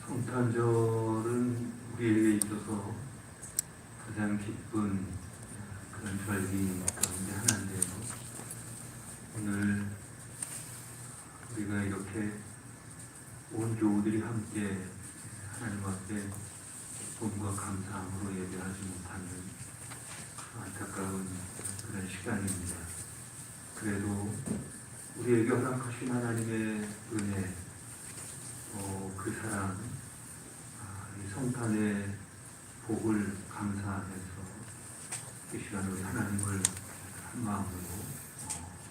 성탄절은 우리에게 있어서 가장 기쁜 그런 절기 가운데 하나인데요. 오늘 우리가 이렇게 온 교우들이 함께 하나님 앞에 기쁨과 감사함으로 예배하지 못하는 안타까운 그런 시간입니다. 그래도 우리에게 허락하신 하나님의 은혜, 그 사랑, 이 성탄의 복을 감사하면서 이 시간 우리 하나님을 한 마음으로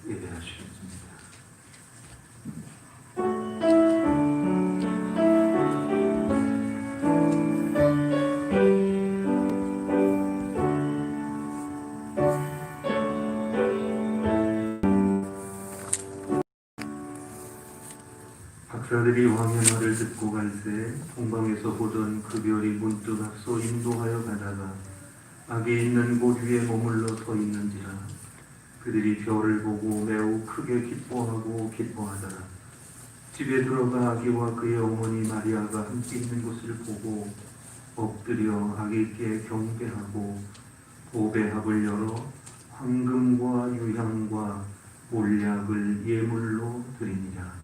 예배하시겠습니다. 박사들이 왕의 말을 듣고 갈새 동방에서 보던 그 별이 문득 앞서 인도하여 가다가 악이 있는 곳 위에 머물러 서 있는지라. 그들이 별을 보고 매우 크게 기뻐하고 기뻐하더라. 집에 들어가 아기와 그의 어머니 마리아가 함께 있는 것을 보고 엎드려 아기께 경배하고 보배합을 열어 황금과 유향과 몰약을 예물로 드리니라.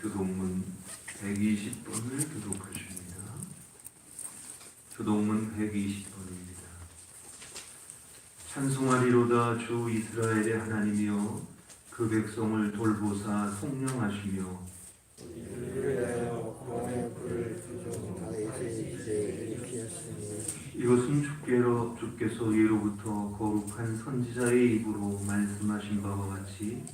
교동문 120번을 교독하십니다. 교동문 120번입니다. 찬송하리로다 주 이스라엘의 하나님이여 그 백성을 돌보사 속량하시며 이것은 주께서 예로부터 거룩한 선지자의 입으로 말씀하신 바와 같이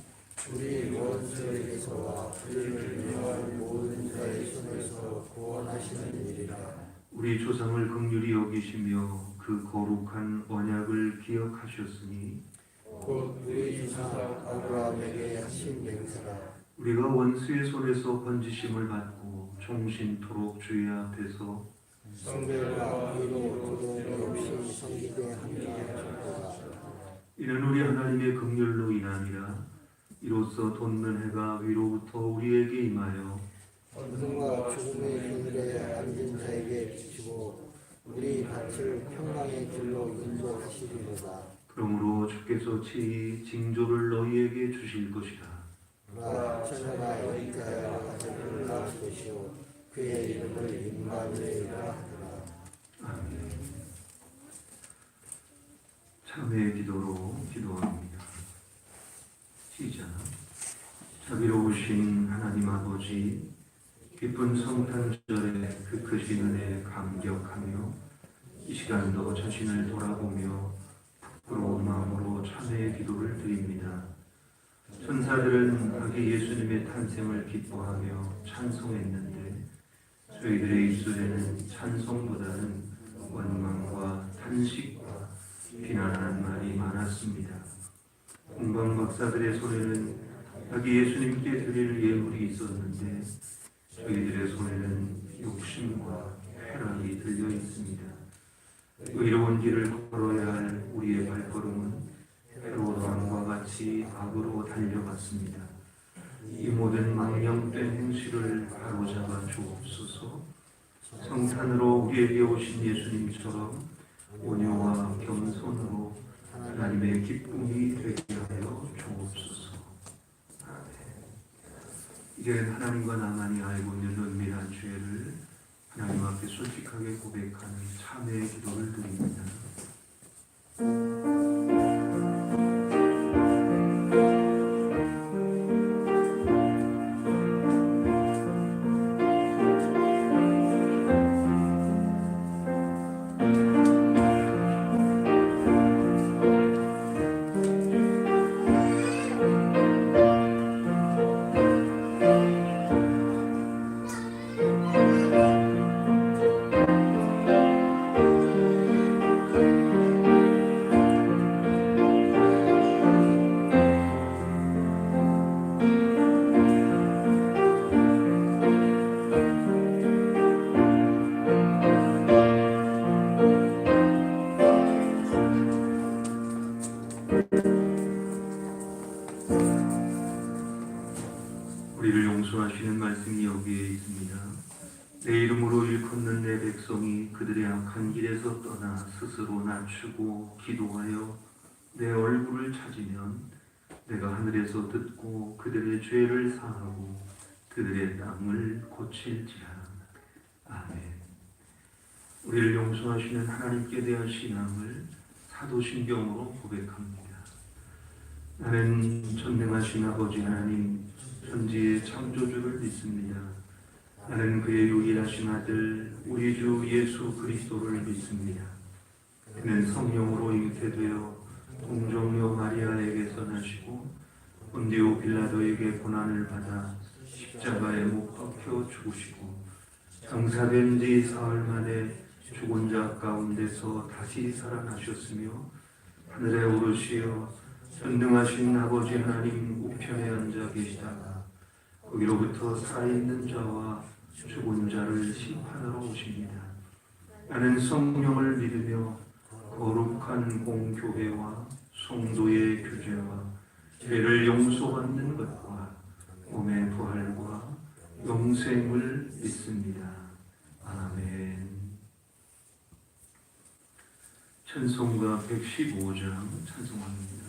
우리 원수에게서와 그를 명할 모든 자의 손에서 구원하시는 일이라. 우리 조상을 긍휼히 여기시며 그 거룩한 언약을 기억하셨으니 곧 우리 조상 아브라함에게 하신 맹세라. 우리가 원수의 손에서 번지심을 받고 종신토록 주의 앞에서 성별과 의로 도둑이 없이 성기대 함께하셨도다. 이는 우리 하나님의 긍휼로 인함이라. 이로써 돋는 해가 위로부터 우리에게 임하여 어둠과 죽음의 그늘에 앉은 자에게 비추고 우리 밭을 평강의 길로 인도하시리로다. 그러므로 주께서 친히 징조를 너희에게 주실 것이라. 나 천하가 여기까지 그를 낳을 것이요 그의 이름을 임마누엘이라 하더라. 아멘. 참회의 기도로 기도합니다. 시작. 자비로우신 하나님 아버지, 기쁜 성탄절에 그 크신 은혜에 감격하며 이 시간도 자신을 돌아보며 부끄러운 마음으로 참회의 기도를 드립니다. 천사들은 아기 예수님의 탄생을 기뻐하며 찬송했는데 저희들의 입술에는 찬송보다는 원망과 탄식과 비난하는 말이 많았습니다. 동방 박사들의 손에는 자기 예수님께 드릴 예물이 있었는데 저희들의 손에는 욕심과 쾌락이 들려 있습니다. 의로운 길을 걸어야 할 우리의 발걸음은 헤롯왕과 같이 악으로 달려갔습니다. 이 모든 망령된 행실을 바로잡아 주옵소서. 성탄으로 우리에게 오신 예수님처럼 온유와 겸손으로 하나님의 기쁨이 되게 하여 주옵소서. 아멘. 이제 하나님과 나만이 알고 있는 은밀한 죄를 하나님 앞에 솔직하게 고백하는 참회의 기도를 드립니다. 우리를 용서하시는 말씀이 여기에 있습니다. 내 이름으로 일컫는 내 백성이 그들의 악한 길에서 떠나 스스로 낮추고 기도하여 내 얼굴을 찾으면 내가 하늘에서 듣고 그들의 죄를 사하고 그들의 땅을 고칠지라. 아멘. 우리를 용서하시는 하나님께 대한 신앙을 사도신경으로 고백합니다. 나는 전능하신 아버지 하나님 천지의 창조주를 믿습니다. 나는 그의 유일하신 아들 우리 주 예수 그리스도를 믿습니다. 그는 성령으로 잉태되어 동정녀 마리아에게서 나시고 본디오 빌라도에게 고난을 받아 십자가에 못 박혀 죽으시고 장사된 지 사흘 만에 죽은 자 가운데서 다시 살아나셨으며 하늘에 오르시어 전능하신 아버지 하나님 우편에 앉아 계시다가 거기로부터 살아있는 자와 죽은 자를 심판하러 오십니다. 나는 성령을 믿으며 거룩한 공교회와 성도의 교제와 죄를 용서받는 것과 몸의 부활과 영생을 믿습니다. 아멘. 찬송가 115장 찬송합니다.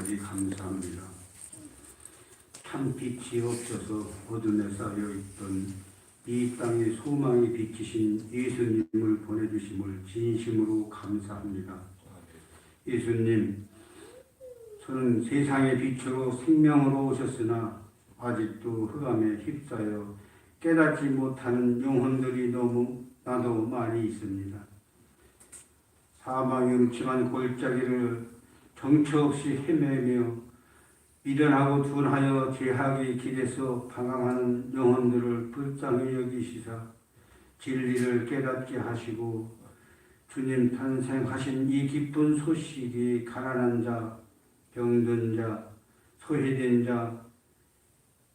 아버지 감사합니다. 참 빛이 없어서 어둠에 쌓여 있던 이 땅에 소망이 비치신 예수님을 보내주심을 진심으로 감사합니다. 예수님, 저는 세상의 빛으로 생명으로 오셨으나 아직도 흑암에 휩싸여 깨닫지 못하는 영혼들이 나도 많이 있습니다. 사망의 음침한 골짜기를 정처 없이 헤매며 미련하고 둔하여 죄악의 길에서 방황하는 영혼들을 불쌍히 여기시사 진리를 깨닫게 하시고 주님 탄생하신 이 기쁜 소식이 가난한 자, 병든 자, 소외된 자,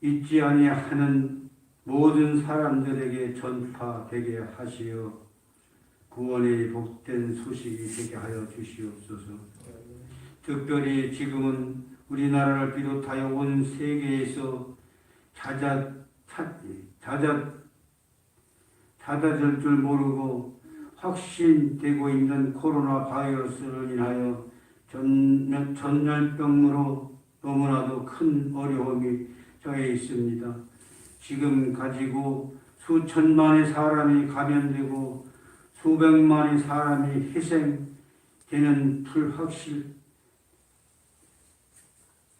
잊지 아니하는 모든 사람들에게 전파되게 하시어 구원의 복된 소식이 되게 하여 주시옵소서. 특별히 지금은 우리나라를 비롯하여 온 세계에서 잦아들 줄 모르고 확신되고 있는 코로나 바이러스를 인하여 전염병으로 너무나도 큰 어려움이 처해 있습니다. 지금 가지고 수천만의 사람이 감염되고 수백만의 사람이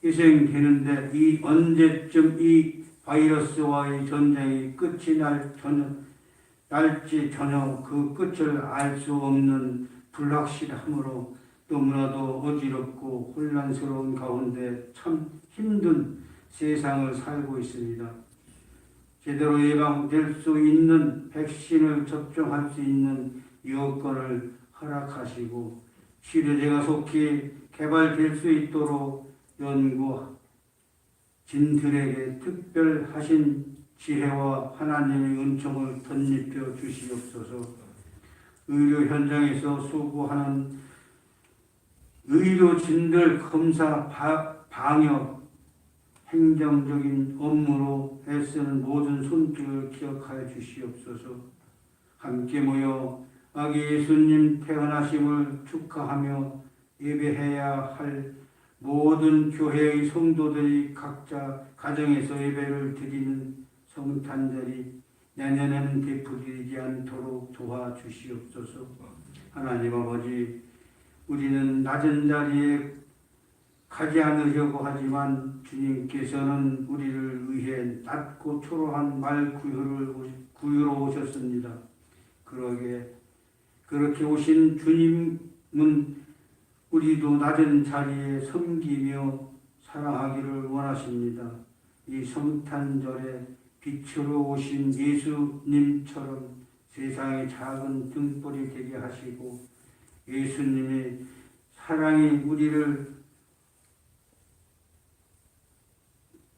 희생되는데 이 언제쯤 이 바이러스와의 전쟁이 끝이 날지 전혀 그 끝을 알 수 없는 불확실함으로 너무나도 어지럽고 혼란스러운 가운데 참 힘든 세상을 살고 있습니다. 제대로 예방될 수 있는 백신을 접종할 수 있는 여건을 허락하시고 치료제가 속히 개발될 수 있도록 연구진들에게 특별하신 지혜와 하나님의 은총을 덧입혀 주시옵소서. 의료 현장에서 수고하는 의료진들 검사, 방역, 행정적인 업무로 애쓰는 모든 손길을 기억하여 주시옵소서. 함께 모여 아기 예수님 태어나심을 축하하며 예배해야 할 모든 교회의 성도들이 각자 가정에서 예배를 드리는 성탄절이 내년에는 되풀이되지 않도록 도와주시옵소서. 하나님 아버지, 우리는 낮은 자리에 가지 않으려고 하지만 주님께서는 우리를 위해 낮고 초라한 말 구유로 오셨습니다. 그렇게 오신 주님은 우리도 낮은 자리에 섬기며 사랑하기를 원하십니다. 이 성탄절에 빛으로 오신 예수님처럼 세상의 작은 등불이 되게 하시고 예수님의 사랑이 우리를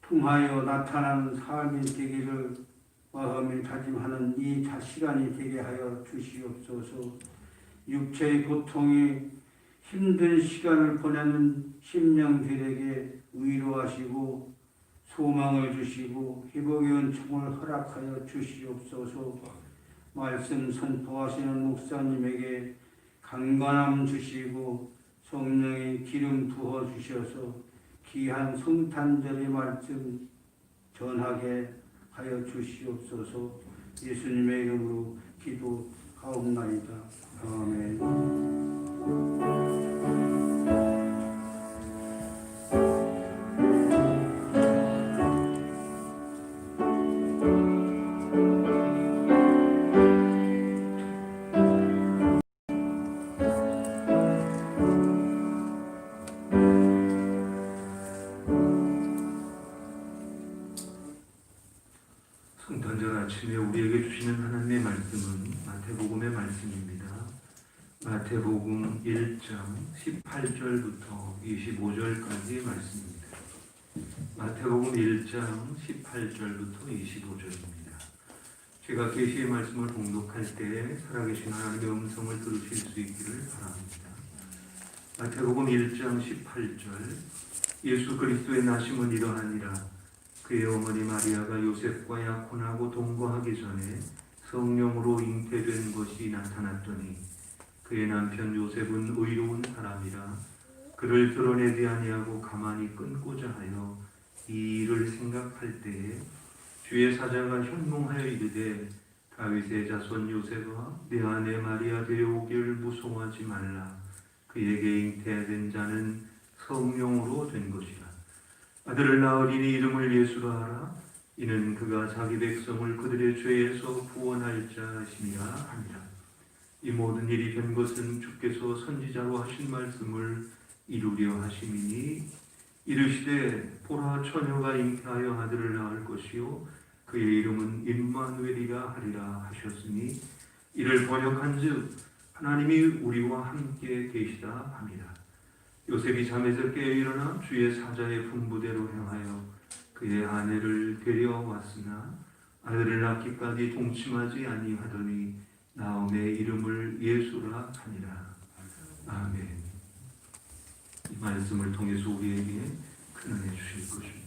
통하여 나타나는 삶이 되기를 마음에 다짐하는 이 시간이 되게 하여 주시옵소서. 육체의 고통이 힘든 시간을 보내는 심령들에게 위로하시고 소망을 주시고 회복의 은총을 허락하여 주시옵소서. 말씀 선포하시는 목사님에게 강건함 주시고 성령의 기름 부어 주셔서 귀한 성탄절의 말씀 전하게 하여 주시옵소서. 예수님의 이름으로 기도하옵나이다. 아멘. 성탄절 아침에 우리에게 주시는 하나님의 말씀은 마태복음의 말씀입니다. 마태복음 1장 18절부터 25절까지의 말씀입니다. 마태복음 1장 18절부터 25절입니다. 제가 계시의 말씀을 봉독할 때 살아계신 하나님의 음성을 들으실 수 있기를 바랍니다. 마태복음 1장 18절 예수 그리스도의 나심은 이러하니라. 그의 어머니 마리아가 요셉과 약혼하고 동거하기 전에 성령으로 잉태된 것이 나타났더니 그의 남편 요셉은 의로운 사람이라 그를 드러내지 아니하고 가만히 끊고자 하여 이 일을 생각할 때에 주의 사자가 현몽하여 이르되 다윗의 자손 요셉아 내 아내 마리아 데려오기를 무송하지 말라. 그에게 잉태된 자는 성령으로 된 것이라. 아들을 낳으리니 이름을 예수라 하라. 이는 그가 자기 백성을 그들의 죄에서 구원할 자심이라 하니라. 이 모든 일이 된 것은 주께서 선지자로 하신 말씀을 이루려 하심이니 이르시되 보라 처녀가 잉태하여 아들을 낳을 것이요 그의 이름은 임마누엘이라 하리라 하셨으니 이를 번역한즉 하나님이 우리와 함께 계시다 합니다. 요셉이 잠에서 깨어 일어나 주의 사자의 분부대로 행하여 그의 아내를 데려왔으나 아들을 낳기까지 동침하지 아니하더니 나음의 이름을 예수라 하니라. 아멘. 이 말씀을 통해서 우리에게 큰 은혜 주실 것입니다.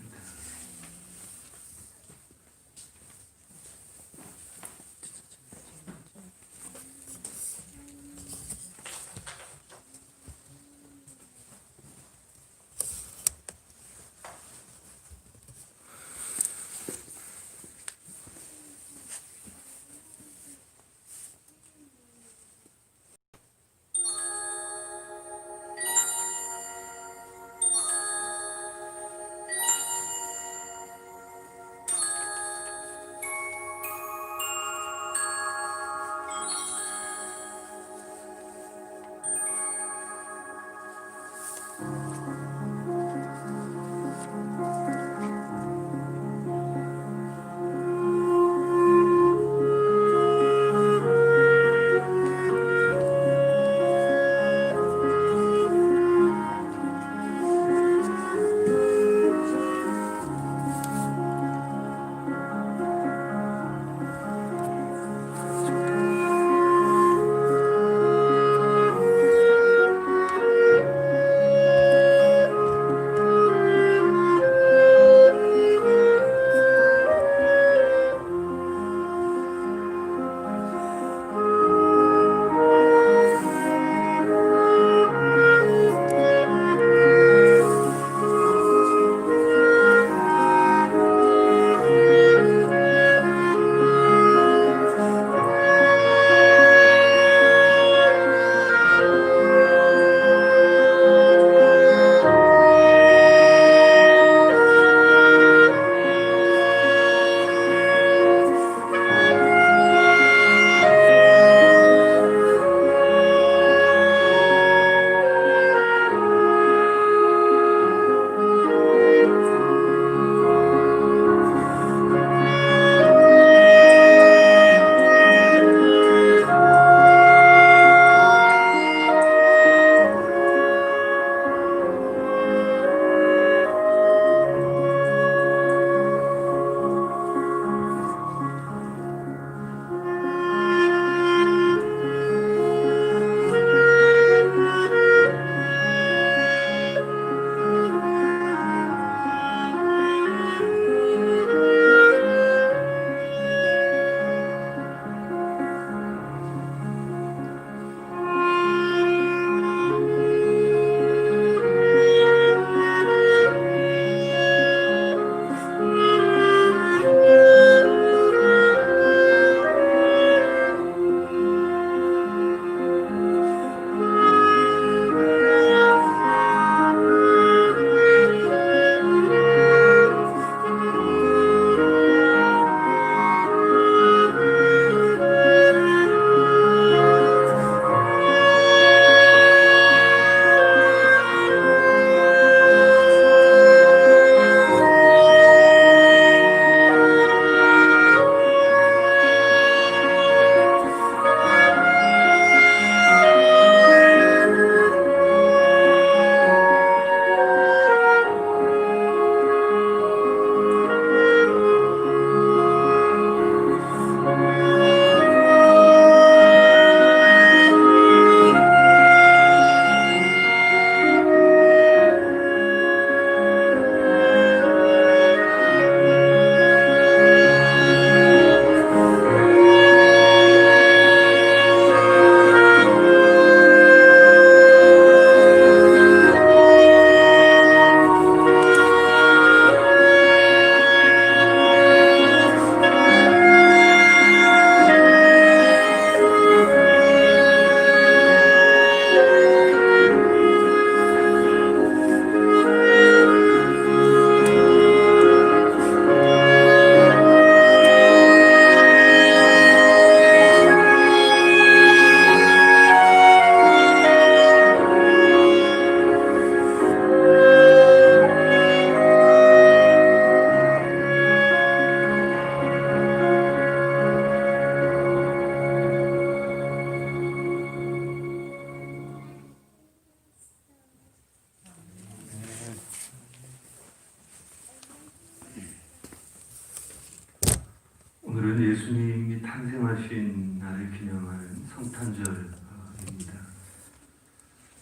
오늘은 예수님이 탄생하신 날을 기념하는 성탄절입니다.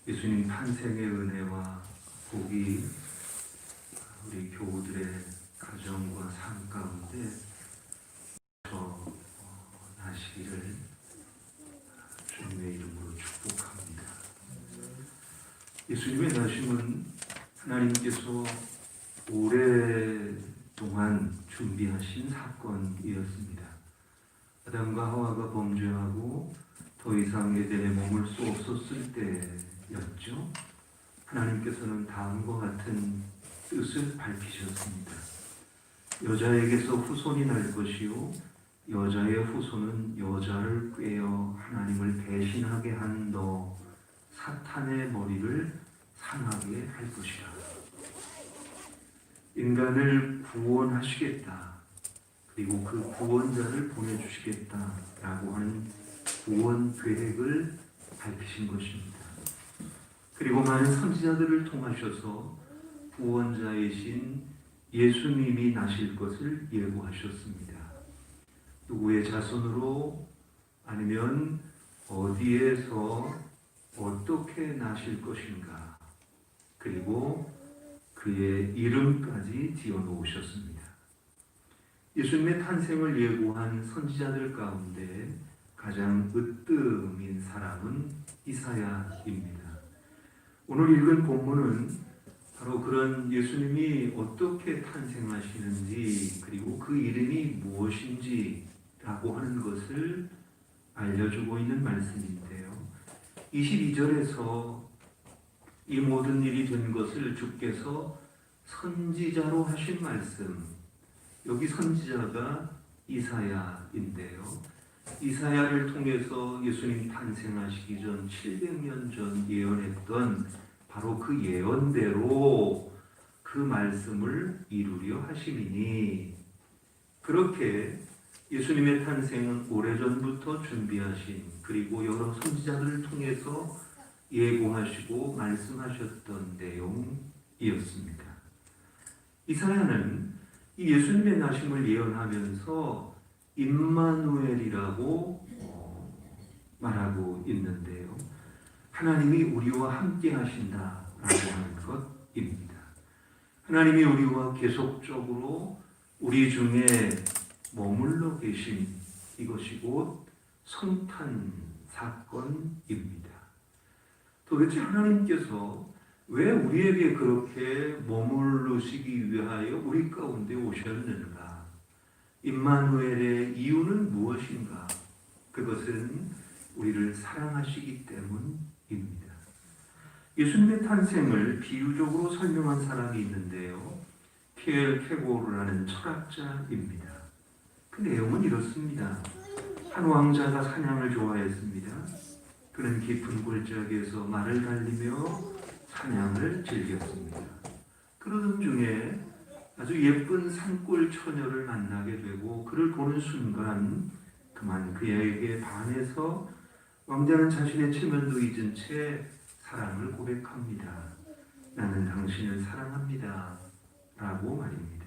예수님 탄생의 은혜와 복이 우리 교우들의 가정과 삶 가운데 나시기를 주님의 이름으로 축복합니다. 예수님의 나심은 하나님께서 오랫동안 준비하신 사건이었습니다. 아담과 하와가 범죄하고 더 이상 에덴에 머물 수 없었을 때였죠. 하나님께서는 다음과 같은 뜻을 밝히셨습니다. 여자에게서 후손이 날 것이요 여자의 후손은 여자를 꾀어 하나님을 배신하게 한 너 사탄의 머리를 상하게 할 것이라. 인간을 구원하시겠다. 그리고 그 구원자를 보내주시겠다라고 하는 구원 계획을 밝히신 것입니다. 그리고 많은 선지자들을 통하셔서 구원자이신 예수님이 나실 것을 예고하셨습니다. 누구의 자손으로 아니면 어디에서 어떻게 나실 것인가, 그리고 그의 이름까지 지어놓으셨습니다. 예수님의 탄생을 예고한 선지자들 가운데 가장 으뜸인 사람은 이사야입니다. 오늘 읽은 본문은 바로 그런 예수님이 어떻게 탄생하시는지 그리고 그 이름이 무엇인지라고 하는 것을 알려주고 있는 말씀인데요. 22절에서 이 모든 일이 된 것을 주께서 선지자로 하신 말씀, 여기 선지자가 이사야인데요. 이사야를 통해서 예수님 탄생하시기 전 700년 전 예언했던 바로 그 예언대로 그 말씀을 이루려 하심이니, 그렇게 예수님의 탄생은 오래전부터 준비하신, 그리고 여러 선지자들을 통해서 예고하시고 말씀하셨던 내용이었습니다. 이사야는 이 예수님의 나심을 예언하면서 임마누엘이라고 말하고 있는데요. 하나님이 우리와 함께 하신다라고 하는 것입니다. 하나님이 우리와 계속적으로 우리 중에 머물러 계신 이것이 곧 성탄 사건입니다. 도대체 하나님께서 왜 우리에게 그렇게 머무르시기 위하여 우리 가운데 오셨는가? 임마누엘의 이유는 무엇인가? 그것은 우리를 사랑하시기 때문입니다. 예수님의 탄생을 비유적으로 설명한 사람이 있는데요. 피엘 케고르라는 철학자입니다. 그 내용은 이렇습니다. 한 왕자가 사냥을 좋아했습니다. 그는 깊은 골짜기에서 말을 달리며 사냥을 즐겼습니다. 그러던 중에 아주 예쁜 산골 처녀를 만나게 되고 그를 보는 순간 그만 그에게 반해서 왕자는 자신의 체면도 잊은 채 사랑을 고백합니다. 나는 당신을 사랑합니다. 라고 말입니다.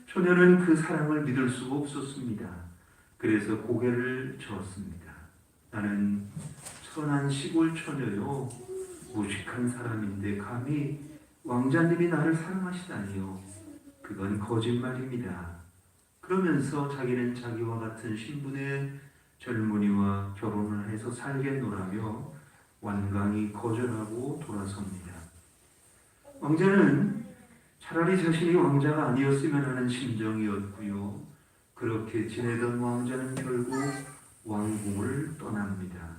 처녀는 그 사랑을 믿을 수가 없었습니다. 그래서 고개를 저었습니다. 나는 선한 시골 처녀요, 무식한 사람인데 감히 왕자님이 나를 사랑하시다니요. 그건 거짓말입니다. 그러면서 자기는 자기와 같은 신분의 젊은이와 결혼을 해서 살겠노라며 완강히 거절하고 돌아섭니다. 왕자는 차라리 자신이 왕자가 아니었으면 하는 심정이었고요. 그렇게 지내던 왕자는 결국 왕궁을 떠납니다.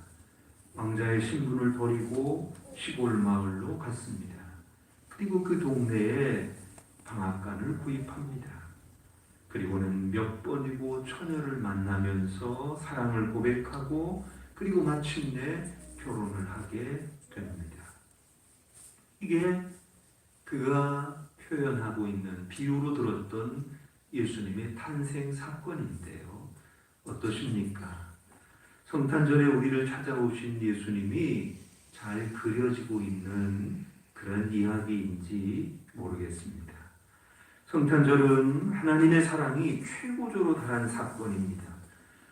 왕자의 신분을 버리고 시골 마을로 갔습니다. 그리고 그 동네에 방앗간을 구입합니다. 그리고는 몇 번이고 처녀를 만나면서 사랑을 고백하고 그리고 마침내 결혼을 하게 됩니다. 이게 그가 표현하고 있는 비유로 들었던 예수님의 탄생 사건인데요. 어떠십니까? 성탄절에 우리를 찾아오신 예수님이 잘 그려지고 있는 그런 이야기인지 모르겠습니다. 성탄절은 하나님의 사랑이 최고조에 창조로 달한 사건입니다.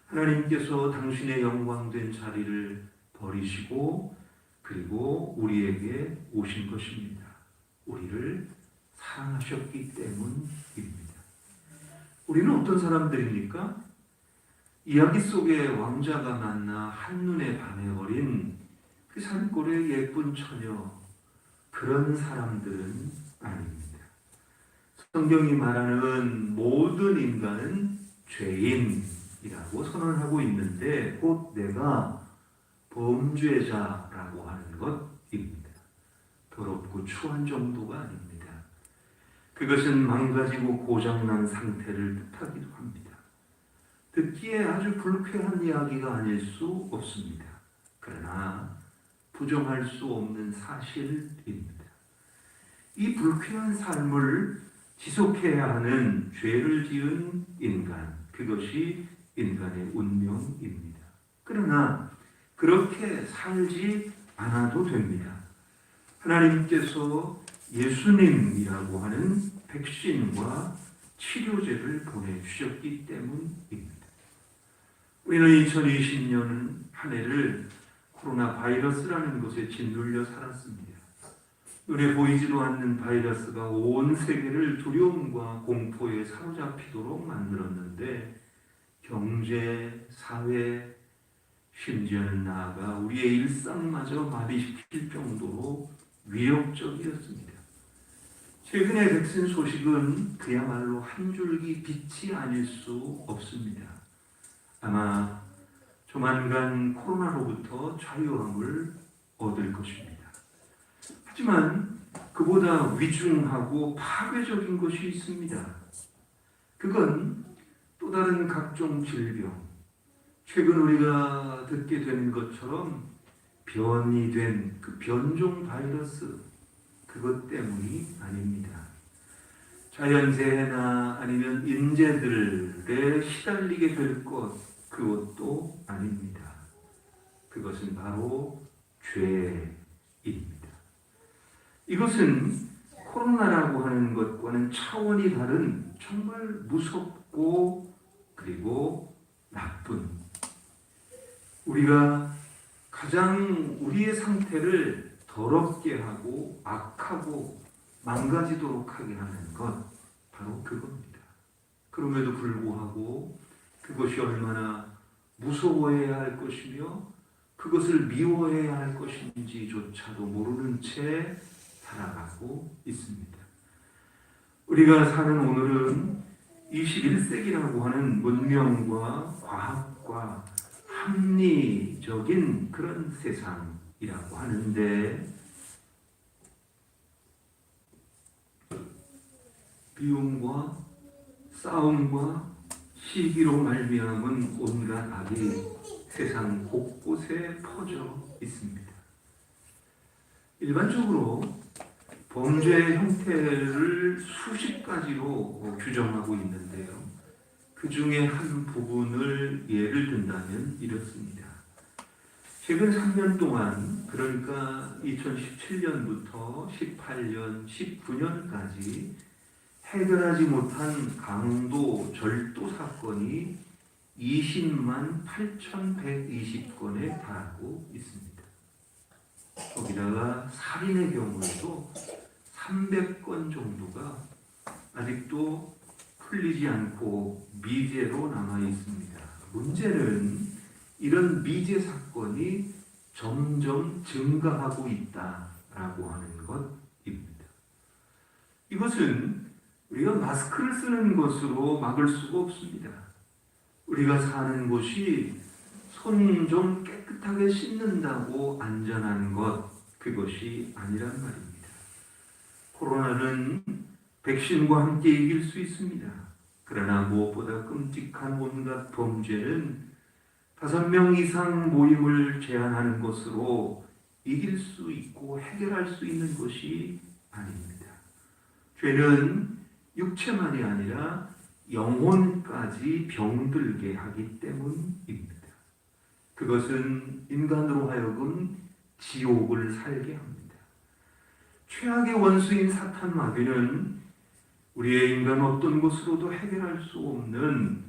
하나님께서 당신의 영광된 자리를 버리시고 그리고 우리에게 오신 것입니다. 우리를 사랑하셨기 때문입니다. 우리는 어떤 사람들입니까? 이야기 속에 왕자가 만나 한눈에 반해버린 그 산골의 예쁜 처녀, 그런 사람들은 아닙니다. 성경이 말하는 모든 인간은 죄인이라고 선언하고 있는데 곧 내가 범죄자라고 하는 것입니다. 더럽고 추한 정도가 아닙니다. 그것은 망가지고 고장난 상태를 뜻하기도 합니다. 듣기에 아주 불쾌한 이야기가 아닐 수 없습니다. 그러나 부정할 수 없는 사실입니다. 이 불쾌한 삶을 지속해야 하는 죄를 지은 인간, 그것이 인간의 운명입니다. 그러나 그렇게 살지 않아도 됩니다. 하나님께서 예수님이라고 하는 백신과 치료제를 보내주셨기 때문입니다. 우리는 2020년 한 해를 코로나 바이러스라는 것에 짓눌려 살았습니다. 눈에 보이지도 않는 바이러스가 온 세계를 두려움과 공포에 사로잡히도록 만들었는데 경제, 사회, 심지어는 나아가 우리의 일상마저 마비시킬 정도로 위협적이었습니다. 최근의 백신 소식은 그야말로 한 줄기 빛이 아닐 수 없습니다. 아마 조만간 코로나로부터 자유함을 얻을 것입니다. 하지만 그보다 위중하고 파괴적인 것이 있습니다. 그건 또 다른 각종 질병, 최근 우리가 듣게 된 것처럼 변이된 그 변종 바이러스, 그것 때문이 아닙니다. 자연재해나 아니면 인재들에 시달리게 될 것, 그것도 아닙니다. 그것은 바로 죄입니다. 이것은 코로나라고 하는 것과는 차원이 다른 정말 무섭고 그리고 나쁜, 우리가 가장 우리의 상태를 더럽게 하고 악하고 망가지도록 하게 하는 것, 바로 그겁니다. 그럼에도 불구하고 그것이 얼마나 무서워해야 할 것이며 그것을 미워해야 할 것인지조차도 모르는 채 살아가고 있습니다. 우리가 사는 오늘은 21세기라고 하는 문명과 과학과 합리적인 그런 세상이라고 하는데 비움과 싸움과 시기로 말미암은 온갖 악이 세상 곳곳에 퍼져 있습니다. 일반적으로 범죄의 형태를 수십 가지로 규정하고 있는데요. 그 중에 한 부분을 예를 든다면 이렇습니다. 최근 3년 동안, 그러니까 2017년부터 18년, 19년까지 해결하지 못한 강도, 절도 사건이 20만 8,120건에 달하고 있습니다. 거기다가 살인의 경우에도 300건 정도가 아직도 풀리지 않고 미제로 남아 있습니다. 문제는 이런 미제 사건이 점점 증가하고 있다라고 하는 것입니다. 이것은 우리가 마스크를 쓰는 것으로 막을 수가 없습니다. 우리가 사는 곳이 손 좀 깨끗하게 씻는다고 안전한 것, 그것이 아니란 말입니다. 코로나는 백신과 함께 이길 수 있습니다. 그러나 무엇보다 끔찍한 온갖 범죄는 5명 이상 모임을 제한하는 것으로 이길 수 있고 해결할 수 있는 것이 아닙니다. 죄는 육체만이 아니라 영혼까지 병들게 하기 때문입니다. 그것은 인간으로 하여금 지옥을 살게 합니다. 최악의 원수인 사탄 마귀는 우리의 인간 어떤 것으로도 해결할 수 없는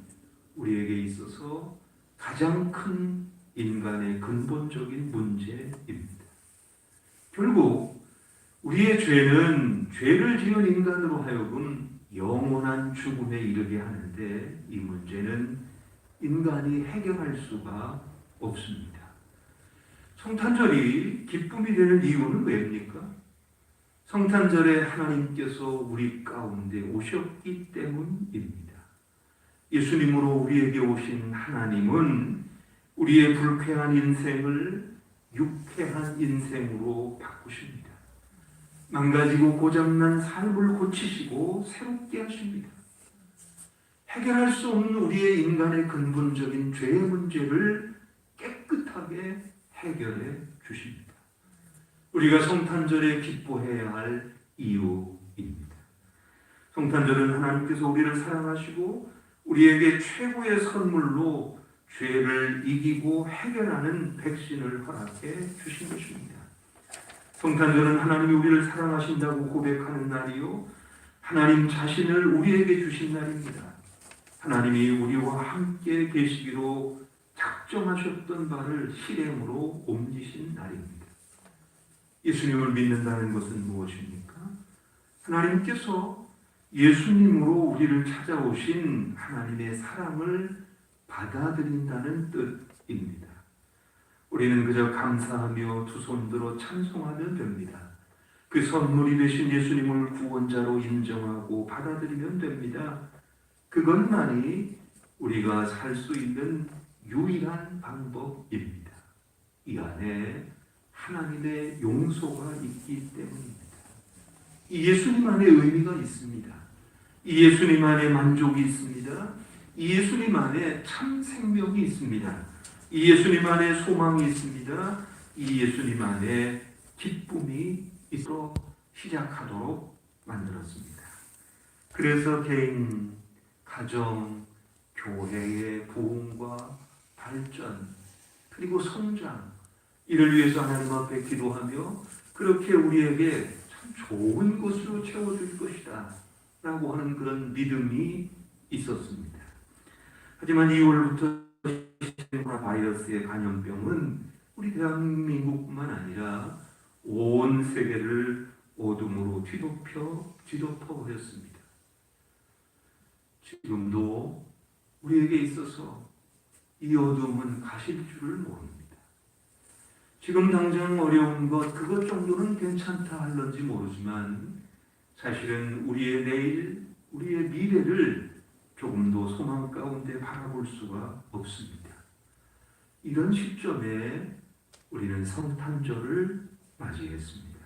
우리에게 있어서 가장 큰 인간의 근본적인 문제입니다. 결국 우리의 죄는 죄를 지은 인간으로 하여금 영원한 죽음에 이르게 하는데 이 문제는 인간이 해결할 수가 없습니다. 성탄절이 기쁨이 되는 이유는 왜입니까? 성탄절에 하나님께서 우리 가운데 오셨기 때문입니다. 예수님으로 우리에게 오신 하나님은 우리의 불쾌한 인생을 유쾌한 인생으로 바꾸십니다. 망가지고 고장난 삶을 고치시고 새롭게 하십니다. 해결할 수 없는 우리의 인간의 근본적인 죄의 문제를 깨끗하게 해결해 주십니다. 우리가 성탄절에 기뻐해야 할 이유입니다. 성탄절은 하나님께서 우리를 사랑하시고 우리에게 최고의 선물로 죄를 이기고 해결하는 백신을 허락해 주신 것입니다. 성탄절은 하나님이 우리를 사랑하신다고 고백하는 날이요, 하나님 자신을 우리에게 주신 날입니다. 하나님이 우리와 함께 계시기로 작정하셨던 바를 실행으로 옮기신 날입니다. 예수님을 믿는다는 것은 무엇입니까? 하나님께서 예수님으로 우리를 찾아오신 하나님의 사랑을 받아들인다는 뜻입니다. 우리는 그저 감사하며 두 손 들어 찬송하면 됩니다. 그 선물이 되신 예수님을 구원자로 인정하고 받아들이면 됩니다. 그것만이 우리가 살 수 있는 유일한 방법입니다. 이 안에 하나님의 용서가 있기 때문입니다. 이 예수님 안에 의미가 있습니다. 이 예수님 안에 만족이 있습니다. 이 예수님 안에 참 생명이 있습니다. 이 예수님 안에 소망이 있습니다. 이 예수님 안에 기쁨이 있어 시작하도록 만들었습니다. 그래서 개인, 가정, 교회의 부흥과 발전, 그리고 성장, 이를 위해서 하나님 앞에 기도하며 그렇게 우리에게 참 좋은 것으로 채워줄 것이다 라고 하는 그런 믿음이 있었습니다. 하지만 2월부터 코로나 바이러스의 감염병은 우리 대한민국뿐만 아니라 온 세계를 어둠으로 뒤덮어버렸습니다. 지금도 우리에게 있어서 이 어둠은 가실 줄을 모릅니다. 지금 당장 어려운 것, 그것 정도는 괜찮다 할런지 모르지만 사실은 우리의 내일, 우리의 미래를 조금도 소망 가운데 바라볼 수가 없습니다. 이런 시점에 우리는 성탄절을 맞이했습니다.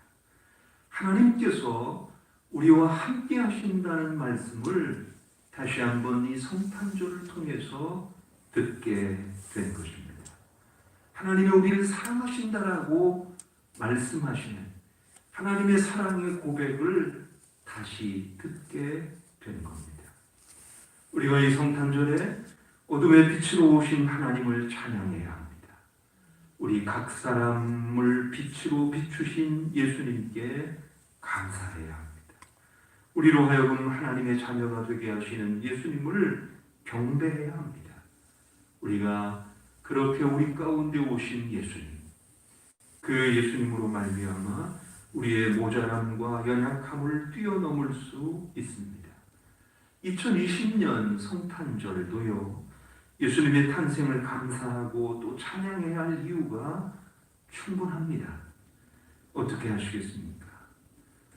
하나님께서 우리와 함께 하신다는 말씀을 다시 한번 이 성탄절을 통해서 듣게 된 것입니다. 하나님이 우리를 사랑하신다라고 말씀하시는 하나님의 사랑의 고백을 다시 듣게 된 겁니다. 우리가 이 성탄절에 어둠의 빛으로 오신 하나님을 찬양해야 합니다. 우리 각 사람을 빛으로 비추신 예수님께 감사해야 합니다. 우리로 하여금 하나님의 자녀가 되게 하시는 예수님을 경배해야 합니다. 우리가 그렇게 우리 가운데 오신 예수님, 그 예수님으로 말미암아 우리의 모자람과 연약함을 뛰어넘을 수 있습니다. 2020년 성탄절도요, 예수님의 탄생을 감사하고 또 찬양해야 할 이유가 충분합니다. 어떻게 하시겠습니까?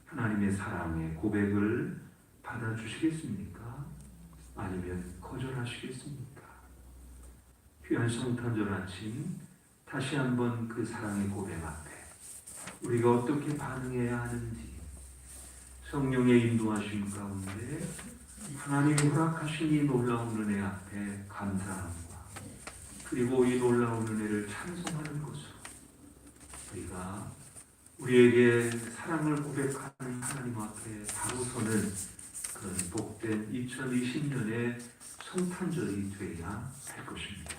하나님의 사랑의 고백을 받아주시겠습니까? 아니면 거절하시겠습니까? 귀한 성탄절 아침, 다시 한번 그 사랑의 고백 앞에 우리가 어떻게 반응해야 하는지, 성령의 인도하심 가운데 하나님이 허락하신 이 놀라운 은혜 앞에 감사함과 그리고 이 놀라운 은혜를 찬송하는 것으로 우리가 우리에게 사랑을 고백하는 하나님 앞에 바로 서는 그런 복된 2020년의 성탄절이 되어야 할 것입니다.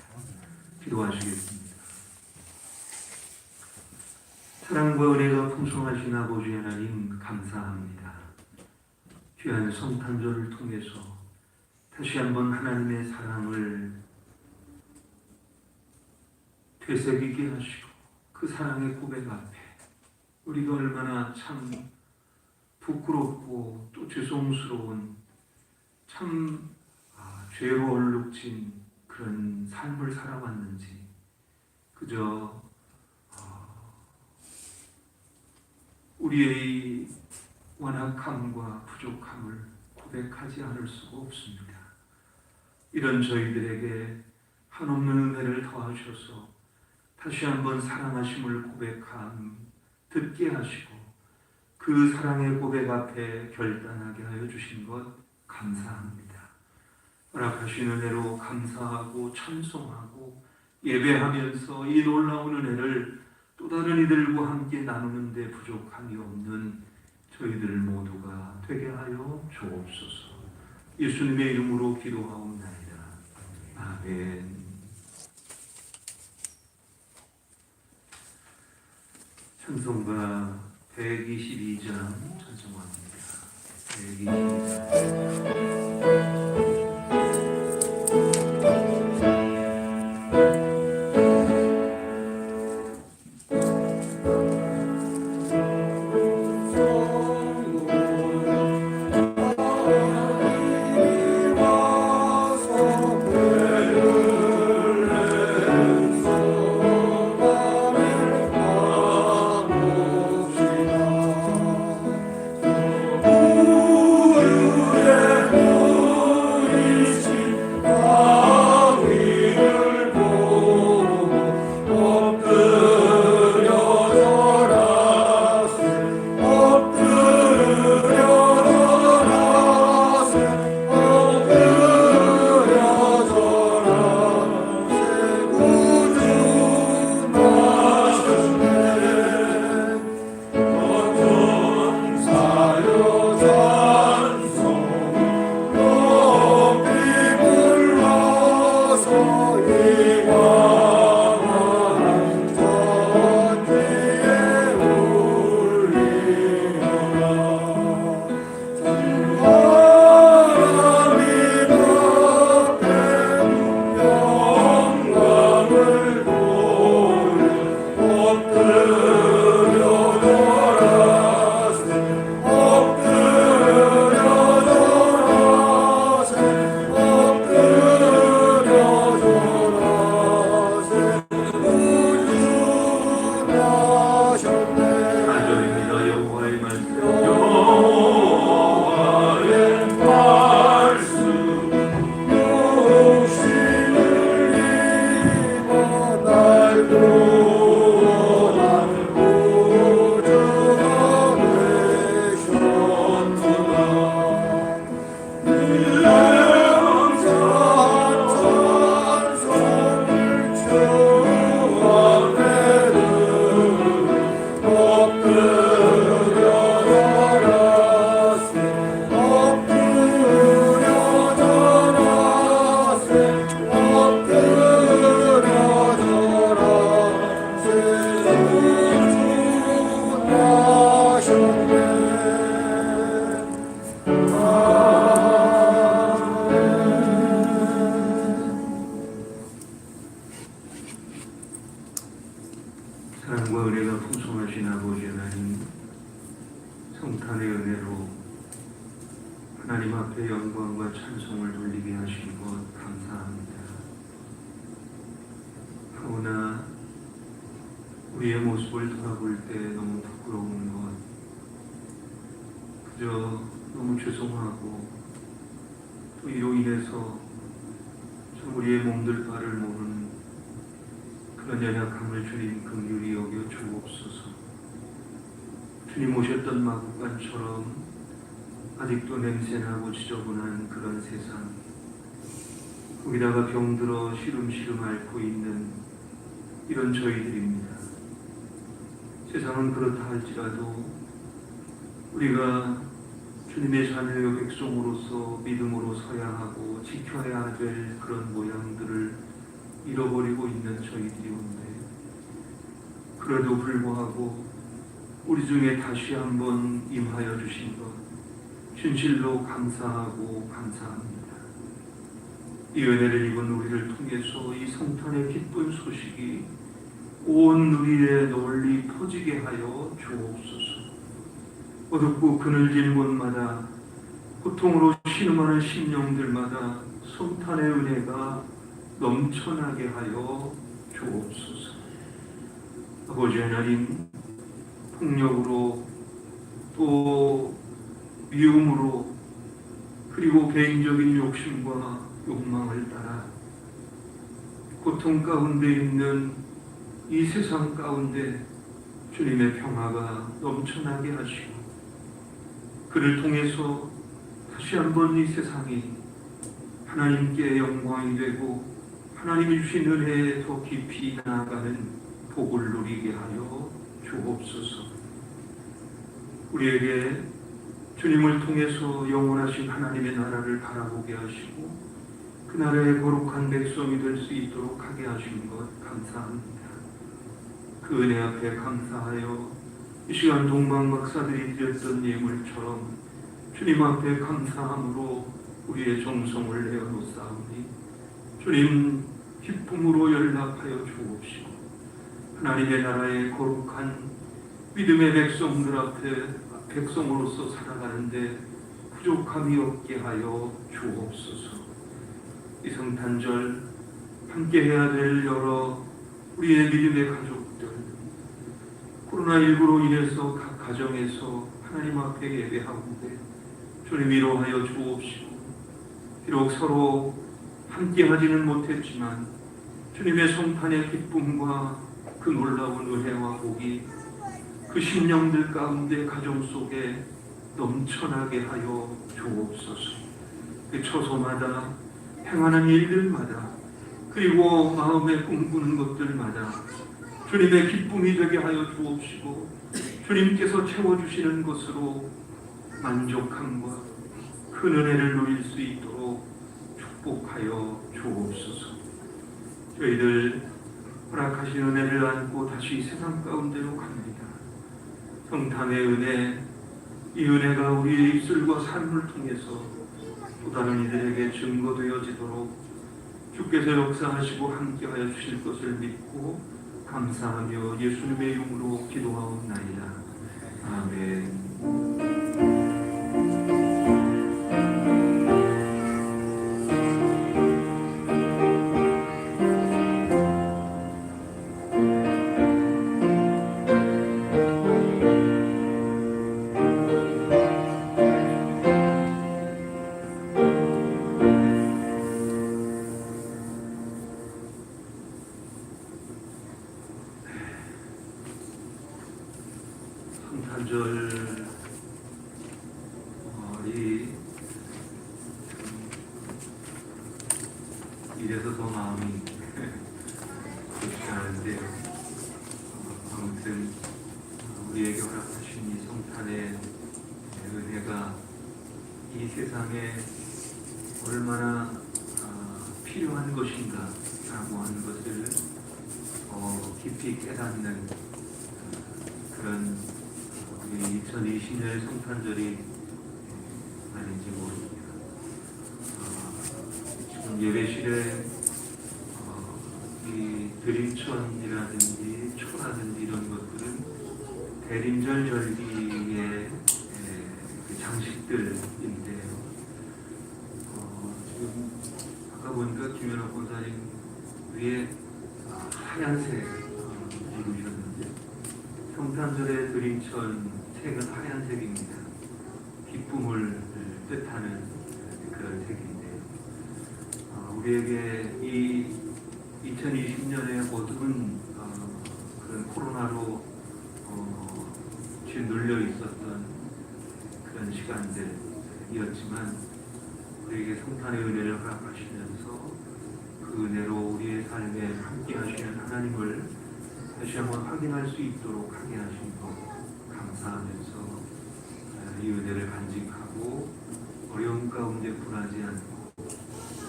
기도하시겠습니다. 사랑과 은혜가 풍성하신 아버지 하나님 감사합니다. 귀한 성탄절을 통해서 다시 한번 하나님의 사랑을 되새기게 하시고 그 사랑의 고백 앞에 우리가 얼마나 참 부끄럽고 또 죄송스러운 참 죄로 얼룩진 그런 삶을 살아왔는지 그저 우리의 완악함과 부족함을 고백하지 않을 수가 없습니다. 이런 저희들에게 한없는 은혜를 더하셔서 다시 한번 사랑하심을 고백함 듣게 하시고 그 사랑의 고백 앞에 결단하게 하여 주신 것 감사합니다. 허락하신 은혜로 감사하고 찬송하고 예배하면서 이 놀라운 은혜를 또 다른 이들과 함께 나누는 데 부족함이 없는 저희들 모두가 되게 하여 주옵소서. 예수님의 이름으로 기도하옵나이다. 아멘. 찬송가 122장 찬송합니다. 122장. 사랑과 은혜가 풍성하신 아버지 하나님, 성탄의 은혜로 하나님 앞에 영광과 찬송을 돌리게 하신 것 감사합니다. 그러나 우리의 모습을 돌아볼 때 너무 부끄러운 것, 그저 너무 죄송하고 또 이로 인해서 참 우리의 몸들 바를 모르는 그런 연약함을 주님 긍휼히 여겨 주옵소서. 주님 오셨던 마구간처럼 아직도 냄새나고 지저분한 그런 세상, 거기다가 병들어 시름시름 앓고 있는 이런 저희들입니다. 세상은 그렇다 할지라도 우리가 주님의 자녀의 백성으로서 믿음으로 서야 하고 지켜야 될 그런 모양들을 잃어버리고 있는 저희들이 온데, 그래도 불구하고 우리 중에 다시 한번 임하여 주신 것 진실로 감사하고 감사합니다. 이 은혜를 입은 우리를 통해서 이 성탄의 기쁜 소식이 온 누리에 널리 퍼지게 하여 주옵소서. 어둡고 그늘진 곳마다 고통으로 신음하는 심령들마다 성탄의 은혜가 넘쳐나게 하여 주옵소서. 아버지 하나님, 폭력으로 또 미움으로 그리고 개인적인 욕심과 욕망을 따라 고통 가운데 있는 이 세상 가운데 주님의 평화가 넘쳐나게 하시고 그를 통해서 다시 한번 이 세상이 하나님께 영광이 되고 하나님이 주신 은혜에 더 깊이 나아가는 복을 누리게 하여 주옵소서. 우리에게 주님을 통해서 영원하신 하나님의 나라를 바라보게 하시고 그 나라의 거룩한 백성이 될 수 있도록 하게 하신 것 감사합니다. 그 은혜 앞에 감사하여 이 시간 동방 박사들이 드렸던 예물처럼 주님 앞에 감사함으로 우리의 정성을 내어놓사오니 주님 기쁨으로 연락하여 주옵시고 하나님의 나라의 거룩한 믿음의 백성들 앞에 백성으로서 살아가는데 부족함이 없게 하여 주옵소서. 이 성탄절 함께 해야 될 여러 우리의 믿음의 가족들 코로나19로 인해서 각 가정에서 하나님 앞에 예배하는데 주님 위로하여 주옵시고 비록 서로 함께 하지는 못했지만 주님의 성탄의 기쁨과 그 놀라운 은혜와 복이 그 심령들 가운데 가정 속에 넘쳐나게 하여 주옵소서. 그 처소마다 행하는 일들마다 그리고 마음에 꿈꾸는 것들마다 주님의 기쁨이 되게 하여 주옵시고 주님께서 채워주시는 것으로 만족함과 큰 은혜를 누릴 수 있도록 축복하여 주옵소서. 저희들 허락하신 은혜를 안고 다시 세상 가운데로 갑니다. 성탄의 은혜, 이 은혜가 우리의 입술과 삶을 통해서 또 다른 이들에게 증거되어지도록 주께서 역사하시고 함께하여 주실 것을 믿고 감사하며 예수님의 이름으로 기도하옵나이다. 아멘. 성탄절이 이래서 더 마음이 좋지 않은데요. 아무튼 우리에게 허락하신 이 성탄의 은혜가 이 세상에 얼마나 필요한 것인가 라고 하는 것을 깊이 깨닫는 그런 우리 2020년의 성탄절이 아닌지 모릅니다. 지금 예배실에 이 드림천이라든지 초라든지 이런 것들은 대림절 절기의 그 장식들인데요. 지금 아까 보니까 김연옥 권사님 위에 하얀색 입으셨는데 성탄절의 드림천 색은 하얀색입니다. 기쁨을 뜻하는 그런 색인데요. 우리에게 이 2020년의 어두운 그런 코로나로 짓눌려 있었던 그런 시간들이었지만 우리에게 성탄의 은혜를 허락하시면서 그 은혜로 우리의 삶에 함께 하시는 하나님을 다시 한번 확인할 수 있도록 하게 하신 것 감사하면서 이 은혜를 간직하고 어려움 가운데 분하지 않고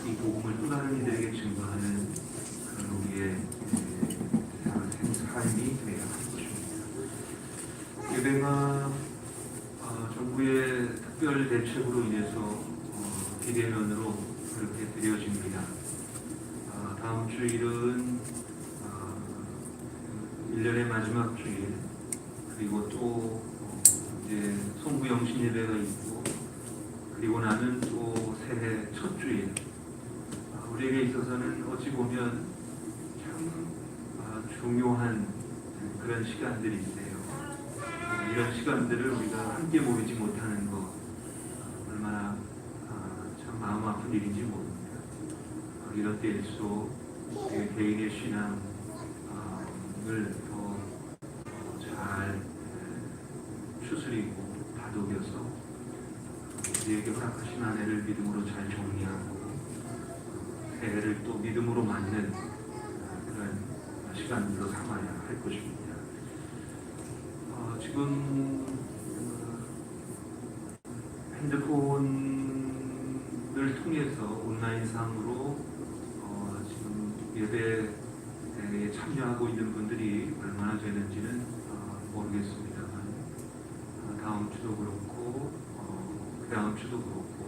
이 복음을 또 다른 이들에게 증거하는 그런 우리의 삶이 되어야 할 것입니다. 예배가 정부의 특별 대책으로 인해서 비대면으로 그렇게 드려집니다. 다음 주일은 1년의 마지막 주일, 그리고 또 이제 송구영신 예배가 있고, 그리고 나는 또 새해 첫 주일. 우리에게 있어서는 어찌 보면 참 중요한 그런 시간들인데요. 이런 시간들을 우리가 함께 모이지 못하는 것 얼마나 참 마음 아픈 일인지 모릅니다. 이런 때일수록 개인의 신앙을 더 잘 추스리고 다독여서 우리에게 허락하신 한 해를 믿음으로 잘 정리하고 새해를 또 믿음으로 맞는 그런 시간으로 삼아야 할 것입니다. 지금 핸드폰을 통해서 온라인상으로 지금 예배에 참여하고 있는 분들이 얼마나 되는지는 모르겠습니다만 다음 주도 그렇고 그 다음 주도 그렇고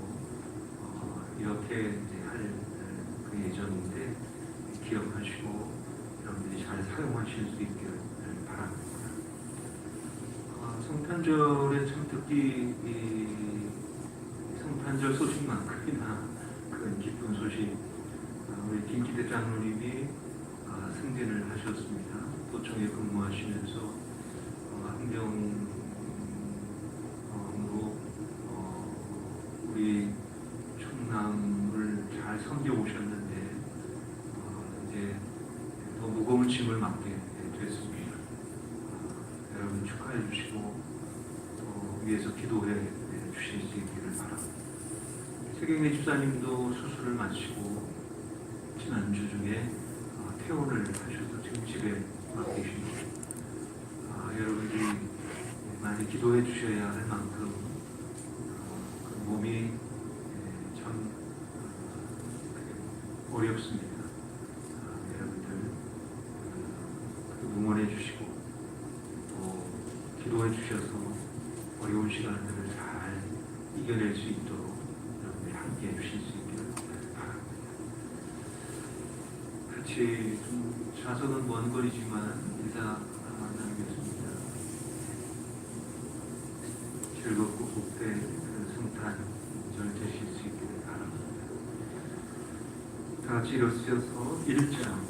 이렇게 이제 할 그 예정인데 기억하시고 여러분들이 잘 사용하실 수 있기를 바랍니다. 성탄절에 참 특히 이 성탄절 소식만큼이나 그런 기쁜 소식, 우리 김기대 장로님이 승진을 하셨습니다. 도청에 근무하시면서 환경으로 우리 충남을 잘 섬겨오셨는데 이제 더 무거운 짐을 맡게 됐습니다. 여러분 축하해 주시고 위에서 기도해 주실 수 있기를 바랍니다. 세경래 집사님도 수술을 마치고 지난주 중에 퇴원을 하셔서 지금 집에 와 계십니다. 여러분들이 많이 기도해 주셔야 할 만큼 그 몸이 참 어렵습니다. 여러분들 응원해 주시고 또 기도해 주셔서 어려운 시간들을 잘 이겨낼 수 있도록 여러분들이 함께 해주실 수 있기를 바랍니다. 같이 좀 좌석은 먼 거리지만 인사 나누겠습니다. 즐겁고 복된 성탄절 되실 수 있기를 바랍니다. 다 같이 일어서서 1장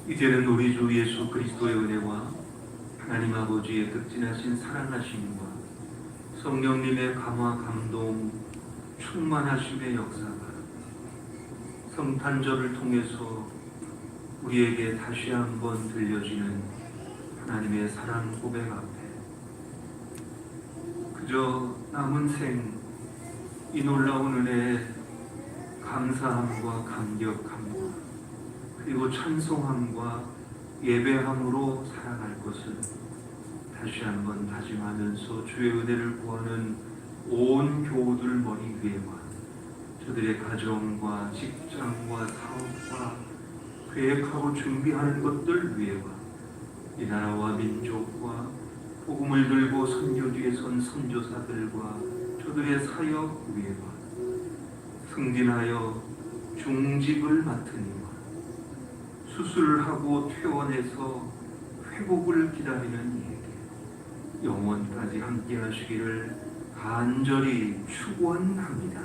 이제는 우리 주 예수 그리스도의 은혜와 하나님 아버지의 극진하신 사랑하심과 성령님의 감화 감동 충만하심의 역사가 성탄절을 통해서 우리에게 다시 한번 들려지는 하나님의 사랑 고백 앞에 그저 남은 생 이 놀라운 은혜에 감사함과 감격함과 그리고 찬송함과 예배함으로 살아갈 것을 다시 한번 다짐하면서 주의 은혜를 구하는 온 교우들 머리 위에와 저들의 가정과 직장과 사업과 계획하고 준비하는 것들 위에와 이 나라와 민족과 복음을 들고 선교 뒤에 선 선교사들과 저들의 사역 위에와 승진하여 중직을 맡으니와 수술하고 퇴원해서 회복을 기다리는 이에게 영원까지 함께 하시기를 간절히 축원합니다.